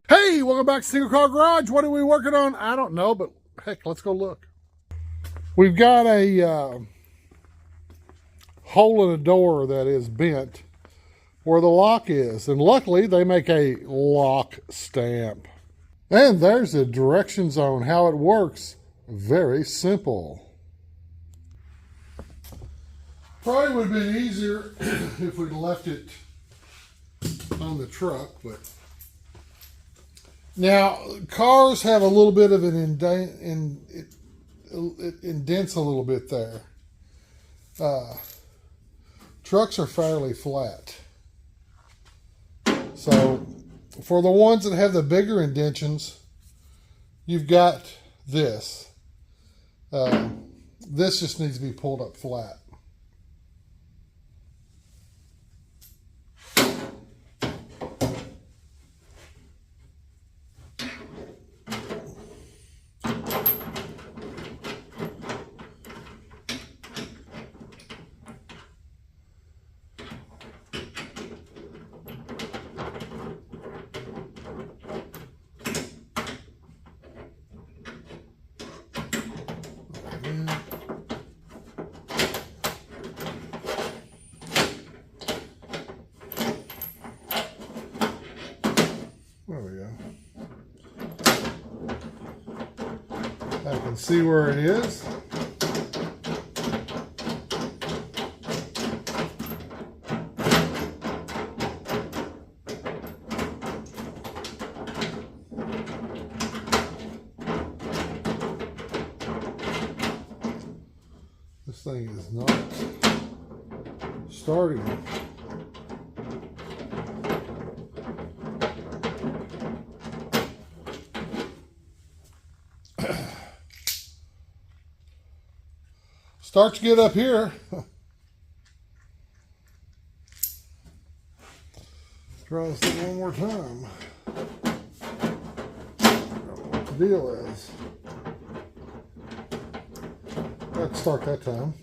Hey, welcome back to Single Car Garage. What are we working on? I don't know, but heck, let's go look. We've got a hole in a door that is bent where the lock is, and luckily they make a lock stamp. And there's the directions on how it works. Very simple. Probably would have been easier if we'd left it on the truck, but now cars have a little bit of an it indents a little bit there. Trucks are fairly flat. So for the ones that have the bigger indentions, you've got this. This just needs to be pulled up flat. There we go. I can see where it is. This thing is not starting. Starts good up here. Try this thing one more time. I don't know what the deal is. Let's start that time.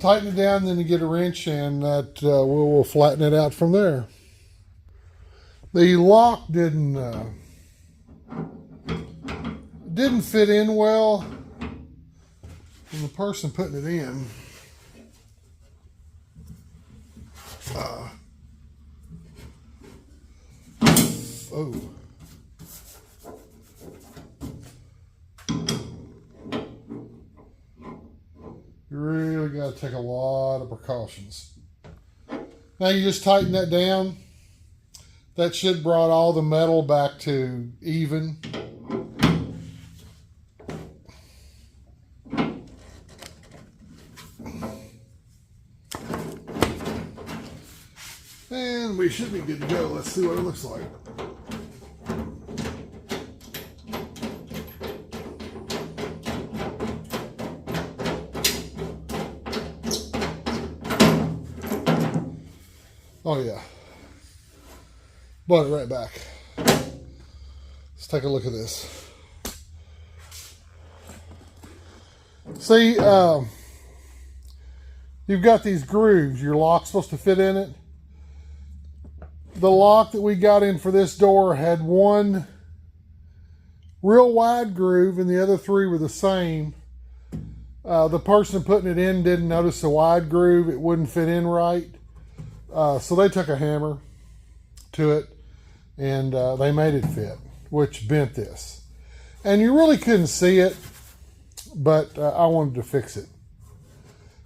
Tighten it down, then you get a wrench, and that we'll flatten it out from there. The lock didn't fit in well, and the person putting it in you really got to take a lot of precautions. Now you just tighten that down. That should brought all the metal back to even. And we should be good to go. Let's see what it looks like. Oh yeah. Brought it right back. Let's take a look at this. See, you've got these grooves. Your lock's supposed to fit in it. The lock that we got in for this door had one real wide groove and the other three were the same. The person putting it in didn't notice the wide groove. It wouldn't fit in right. So they took a hammer to it and they made it fit, which bent this. And you really couldn't see it, but I wanted to fix it.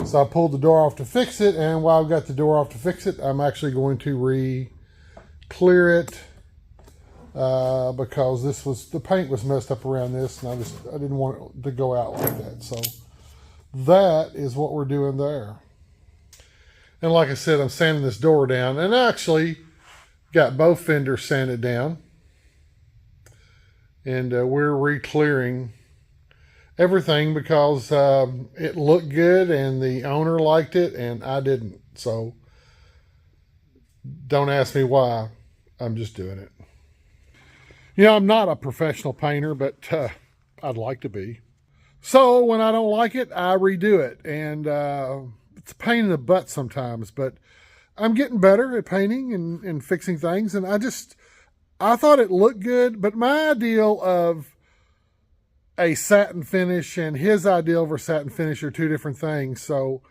So I pulled the door off to fix it, and while I've got the door off to fix it, I'm actually going to re-clear it because the paint was messed up around this, and I didn't want it to go out like that. So that is what we're doing there. And like I said, I'm sanding this door down, and I actually got both fenders sanded down, and we're re-clearing everything because it looked good and the owner liked it and I didn't. So don't ask me why. I'm just doing it. You know, I'm not a professional painter, but I'd like to be. So when I don't like it, I redo it. And it's a pain in the butt sometimes, but I'm getting better at painting and fixing things. And I thought it looked good, but my ideal of a satin finish and his ideal for satin finish are two different things. So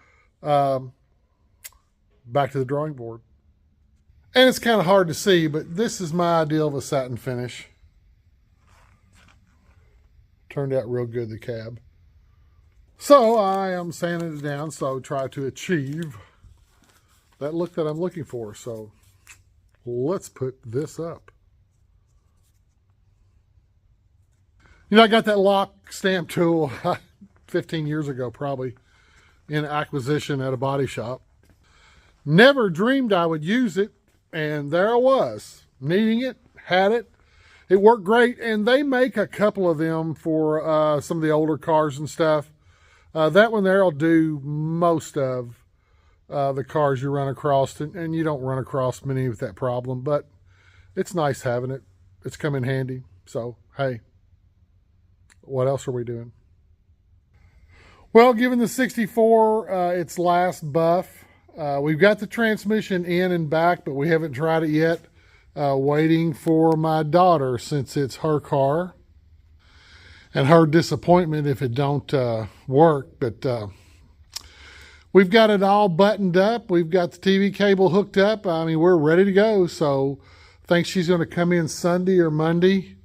back to the drawing board. And it's kind of hard to see, but this is my ideal of a satin finish. Turned out real good, the cab. So I am sanding it down, so try to achieve that look that I'm looking for. So let's put this up. You know, I got that lock stamp tool 15 years ago, probably, in acquisition at a body shop. Never dreamed I would use it, and there I was, needing it, had it. It worked great, and they make a couple of them for some of the older cars and stuff. That one there will do most of the cars you run across, and you don't run across many with that problem, but it's nice having it. It's come in handy. So, hey, what else are we doing? Well, given the 64 its last buff, we've got the transmission in and back, but we haven't tried it yet. Waiting for my daughter since it's her car and her disappointment if it don't work. But we've got it all buttoned up. We've got the TV cable hooked up. I mean, we're ready to go. So I think she's going to come in Sunday or Monday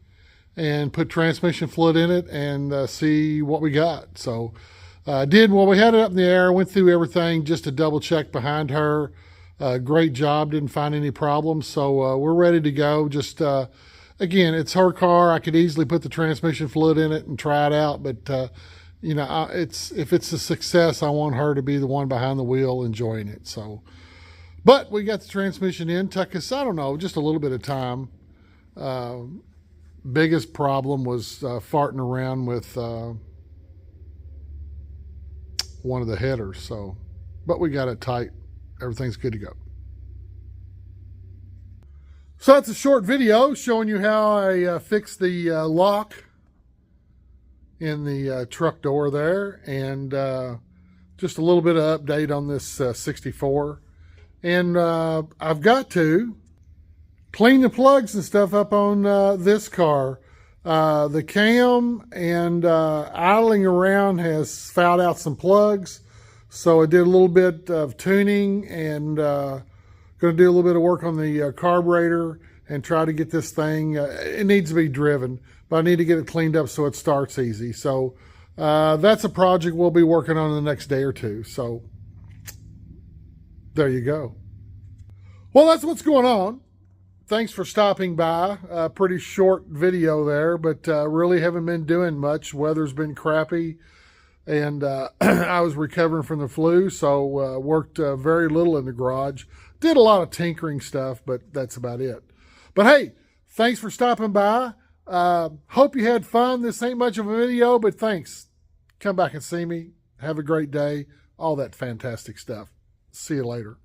and put transmission fluid in it and see what we got. So while we had it up in the air, went through everything just to double check behind her. Great job, didn't find any problems. So we're ready to go. Just, again, it's her car. I could easily put the transmission fluid in it and try it out. But, you know, if it's a success, I want her to be the one behind the wheel enjoying it. So, but we got the transmission in. Took us, I don't know, just a little bit of time. Biggest problem was farting around with one of the headers. So, but we got it tight. Everything's good to go. So that's a short video showing you how I fixed the lock in the truck door there, and just a little bit of update on this 64. And I've got to clean the plugs and stuff up on this car. The cam and idling around has fouled out some plugs. So I did a little bit of tuning and going to do a little bit of work on the carburetor and try to get this thing, it needs to be driven, but I need to get it cleaned up so it starts easy. So that's a project we'll be working on in the next day or two. So there you go. Well, that's what's going on. Thanks for stopping by. A pretty short video there, but really haven't been doing much. Weather's been crappy. And I was recovering from the flu, so worked very little in the garage. Did a lot of tinkering stuff, but that's about it. But hey, thanks for stopping by. Hope you had fun. This ain't much of a video, but thanks. Come back and see me. Have a great day. All that fantastic stuff. See you later.